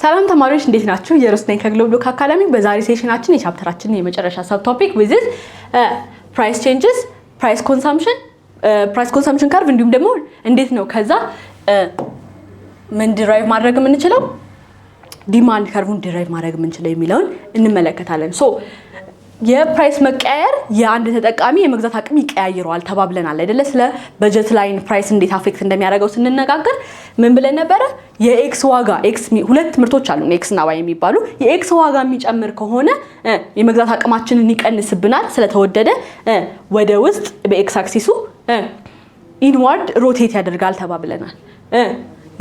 ሰላም ተማሪዎች እንዴት ናችሁ? የሮስ ነኝ ከግሎባል አካዳሚ። በዛሬ ሴሽናችን የቻፕተራችን የመጨረሻ ሰብ ቶፒክ with price changes, price consumption curve እንዲሁም ደግሞ እንዴት ነው ከዛ ምን ዲራይቭ ማድረግ የምንችለው ዲማንድ ከርቭን ዲራይቭ ማድረግ የምንችለው የሚለውን እንመለከታለን። ሶ የፕራይስ መቀየር የአንድ ተጠቃሚ የመግዛት አቅም ይቀያይረዋል ተባብለናል አይደለ? ስለ በጀት ላይን ፕራይስ እንዴት አፌክት እንደሚያደርገው ስንነጋገር ምን ብለን ነበር? የኤክስ ዋጋ ኤክስ ሁለት ምርቶች አሉ ኤክስ እና ዋይ የሚባሉ የኤክስ ዋጋ የሚጨምር ከሆነ የመግዛት አቅማችንን ይቀንስብናል ስለተወደደ ወደ ውስጥ በኤክስ አክሲሱ ኢንዋርድ ሮቴት ያደርጋል ተባብለናል።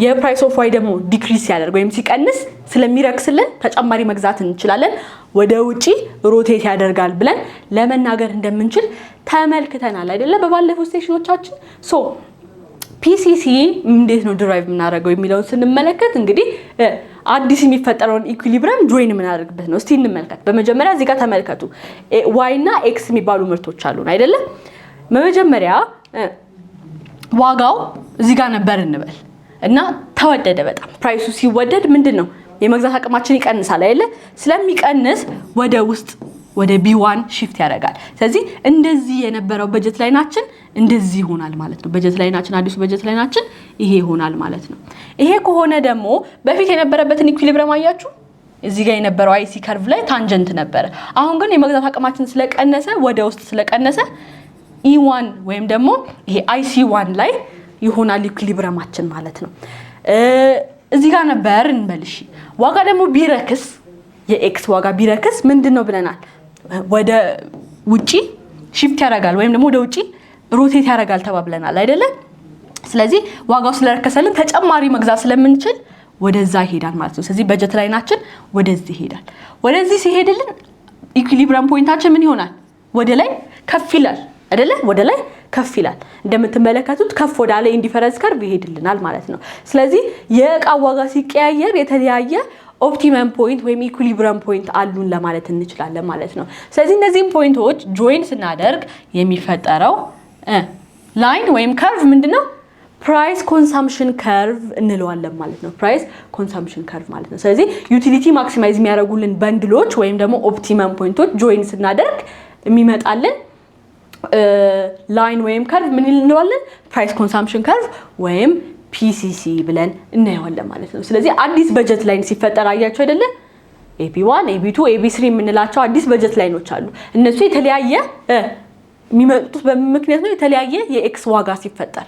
የፕራይስ ኦፍ ዋይ ደግሞ ዲክሪስ ያደርግ ወይም ሲቀንስ ስለሚረክስልን ተጨማሪ መግዛት እንችላለን ወደ ውጪ ሮቴት ያደርጋል ብለን ለመናገር እንደምንችል ተመልክተናል አይደለ? በባለፈው ስቴሽኖቻችን ሶ ፒሲሲ እንዴት ነው ዲራይቭ የምናደርገው የሚለውን ስንመለከት እንግዲህ አዲስ የሚፈጠረውን ኢኩሊብሪየም ጆይን የምናደርግበት ነው። እስቲ እንመልከት። በመጀመሪያ እዚህ ጋር ተመልከቱ። ዋይ እና ኤክስ የሚባሉ ምርቶች አሉን አይደለ? በመጀመሪያ ዋጋው እዚህ ጋር ነበር እንበል እና ተወደደ በጣም ፕራይሱ ሲወደድ ምንድነው የመግዛት አቅማችን ይቀንሳል አይደለ? ስለሚቀንስ ወደ ውስጥ ወደ B1 ሺፍት ያደርጋል። ስለዚህ እንደዚህ የነበረው በጀት ላይናችን እንደዚህ ይሆናል ማለት ነው። በጀት ላይናችን አዲሱ በጀት ላይናችን ይሄ ይሆናል ማለት ነው። ይሄ ከሆነ ደግሞ በፊት የነበረበትን ኢኩሊብሪየም አያችሁ? እዚህ ጋር የነበረው አይሲ ከርቭ ላይ ታንጀንት ነበረ። አሁን ግን የመግዛት አቅማችን ስለቀነሰ ወደ ውስጥ ስለቀነሰ E1 ወይም ደግሞ ይሄ IC1 ላይ ይሆናል ኢኩሊብሪየማችን ማለት ነው። እዚህ ጋር ነበር እንበልሽ ዋጋ ደግሞ ቢረክስ የኤክስ ዋጋ ቢረክስ ምንድነው ብለናል? ወደ ውጪ ሺፍት ያደርጋል ወይም ደግሞ ወደ ውጪ ሮቴት ያደርጋል ተባብለናል አይደለ? ስለዚህ ዋጋው ስለረከሰልን ተጨማሪ መግዛት ስለምንችል ወደዛ ይሄዳል ማለት ነው። ስለዚህ በጀት ላይናችን ወደዚህ ይሄዳል። ወደዚህ ሲሄድልን ኢኩሊብሪየም ፖይንታችን ምን ይሆናል? ወደ ላይ ከፍ ይላል አይደለ? ወደ ላይ ከፍ ይላል። እንደምትመለከቱት ከፍ ወዳለ ኢንዲፈረንስ ከርቭ ይሄድልናል ማለት ነው። ስለዚህ የእቃ ዋጋ ሲቀያየር የተለያየ ኦፕቲመም ፖይንት ወይም ኢኩሊብሪየም ፖይንት አሉን ለማለት እንችላለን ማለት ነው። ስለዚህ እነዚህን ፖይንቶች ጆይን ስናደርግ የሚፈጠረው ላይን ወይም ከርቭ ምንድነው? ፕራይስ ኮንሰምፕሽን ከርቭ እንለዋለን ማለት ነው። ፕራይስ ኮንሰምፕሽን ከርቭ ማለት ነው። ስለዚህ ዩቲሊቲ ማክሲማይዝ የሚያደርጉልን በንድሎች ወይም ደግሞ ኦፕቲመም ፖይንቶች ጆይን ስናደርግ የሚመጣልን ላይን ወይም ከርቭ ምን እንለዋለን? ፕራይስ ኮንሰምፕሽን ከርቭ ወይም ፒሲሲ ብለን እናየዋለን ማለት ነው። ስለዚህ አዲስ በጀት ላይን ሲፈጠር አያችሁ አይደለ? AP1 AP2 AP3 የምንላቸው አዲስ በጀት ላይኖች አሉ። እነሱ የተለያየ የሚመጡት በምክንያት ነው። የተለያየ የኤክስ ዋጋ ሲፈጠር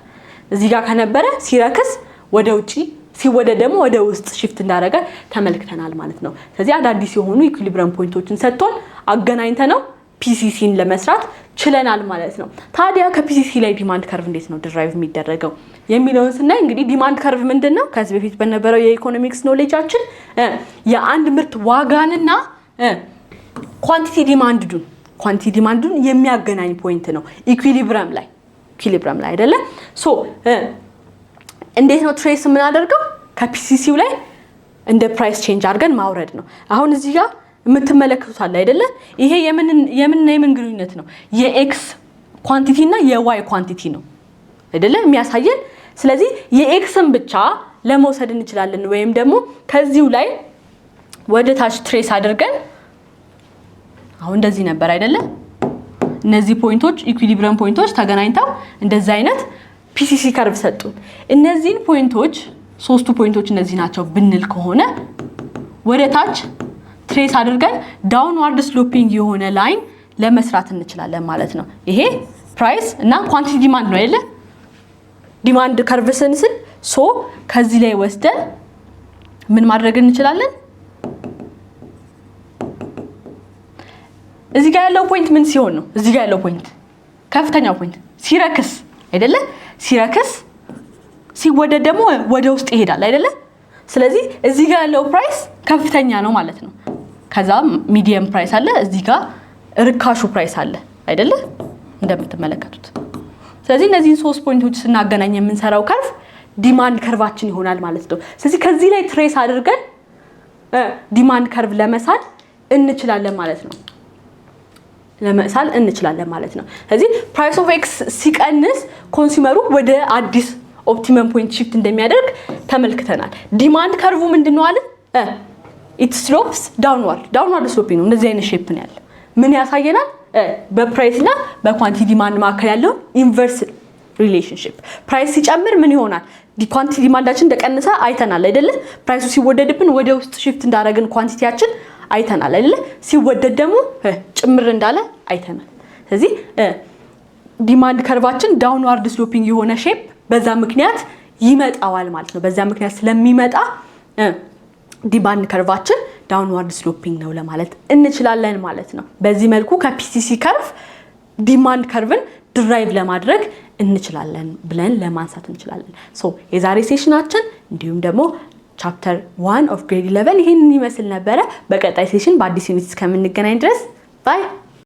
እዚህ ጋር ከነበረ ሲረክስ ወደ ውጪ ሲወደድ ደግሞ ወደ ውስጥ ሺፍት እንዳደረገ ተመልክተናል ማለት ነው። ስለዚህ አዳዲስ የሆኑ ኢኩሊብሪየም ፖይንቶችን ሰጥቶን አገናኝተነው ፒሲሲን ለመስራት ችለናል ማለት ነው። ታዲያ ከፒሲሲ ላይ ዲማንድ ከርቭ እንዴት ነው ዲራይቭ የሚደረገው የሚለውን ስናይ እንግዲህ ዲማንድ ከርቭ ምንድነው? ከዚህ በፊት በነበረው የኢኮኖሚክስ ኖሌጃችን የአንድ ምርት ዋጋንና ኳንቲቲ ዲማንዱን የሚያገናኝ ፖይንት ነው ኢኩሊብሪየም ላይ አይደለ? ሶ እንዴት ነው ትሬስ የምናደርገው? ከፒሲሲው ላይ እንደ ፕራይስ ቼንጅ አድርገን ማውረድ ነው። አሁን እዚህ ጋር የምትመለከቱት አለ አይደለ? ይሄ የምን ግንኙነት ነው? የኤክስ ኳንቲቲ እና የዋይ ኳንቲቲ ነው አይደለ የሚያሳየን። ስለዚህ የኤክስን ብቻ ለመውሰድ እንችላለን ወይም ደግሞ ከዚሁ ላይ ወደ ታች ትሬስ አድርገን አሁን እንደዚህ ነበር አይደለ? እነዚህ ፖይንቶች ኢኩሊብሪየም ፖይንቶች ተገናኝተው እንደዚህ አይነት ፒሲሲ ከርቭ ሰጡን። እነዚህን ፖይንቶች ሶስቱ ፖይንቶች እነዚህ ናቸው ብንል ከሆነ ወደ ታች ትሬስ አድርገን ዳውንዋርድ ስሎፒንግ የሆነ ላይን ለመስራት እንችላለን ማለት ነው። ይሄ ፕራይስ እና ኳንቲቲ ዲማንድ ነው አይደለ? ዲማንድ ከርቭ ስንስል ሶ ከዚህ ላይ ወስደን ምን ማድረግ እንችላለን? እዚህ ጋር ያለው ፖይንት ምን ሲሆን ነው? እዚህ ጋር ያለው ፖይንት ከፍተኛው ፖይንት ሲረክስ አይደለ? ሲረክስ ሲወደድ ደግሞ ወደ ውስጥ ይሄዳል አይደለ? ስለዚህ እዚህ ጋር ያለው ፕራይስ ከፍተኛ ነው ማለት ነው። ከዛ ሚዲየም ፕራይስ አለ፣ እዚህ ጋር ርካሹ ፕራይስ አለ አይደለ? እንደምትመለከቱት። ስለዚህ እነዚህን ሶስት ፖይንቶች ስናገናኝ የምንሰራው ከርቭ ዲማንድ ከርቫችን ይሆናል ማለት ነው። ስለዚህ ከዚህ ላይ ትሬስ አድርገን ዲማንድ ከርቭ ለመሳል እንችላለን ማለት ነው። ስለዚህ ፕራይስ ኦፍ ኤክስ ሲቀንስ ኮንሱመሩ ወደ አዲስ ኦፕቲመም ፖይንት ሺፍት እንደሚያደርግ ተመልክተናል። ዲማንድ ከርቭ ምንድነው አለ? it slopes downward sloping ነው እንደዚህ አይነት ሼፕ ነው ያለው ምን ያሳየናል በፕራይስ እና በኳንቲቲ ዲማንድ መካከል ያለው ኢንቨርስ ሪሌሽንሺፕ ፕራይስ ሲጨምር ምን ይሆናል ኳንቲቲ ዲማንዳችን እንደቀነሰ አይተናል አይደለ ፕራይሱ ሲወደድብን ወደ ውስጥ shift እንዳደረግን ኳንቲቲያችን አይተናል አይደለ ሲወደድ ደግሞ ጭምር እንዳለ አይተናል ስለዚህ ዲማንድ ከርቫችን ዳውንዋርድ ስሎፒንግ የሆነ ሼፕ በዛ ምክንያት ይመጣዋል ማለት ነው በዛ ምክንያት ስለሚመጣ ዲማንድ ከርቫችን ዳውንዋርድ ስሎፒንግ ነው ለማለት እንችላለን ማለት ነው በዚህ መልኩ ከፒሲሲ ከርቭ ዲማንድ ከርቭን ድራይቭ ለማድረግ እንችላለን ብለን ለማንሳት እንችላለን ሶ የዛሬ ሴሽናችን እንዲሁም ደግሞ ቻፕተር 1 ኦፍ ግሬድ 11 ይሄንን ይመስል ነበር በቀጣይ ሴሽን በአዲስ ዩኒት እስከምንገናኝ ድረስ ባይ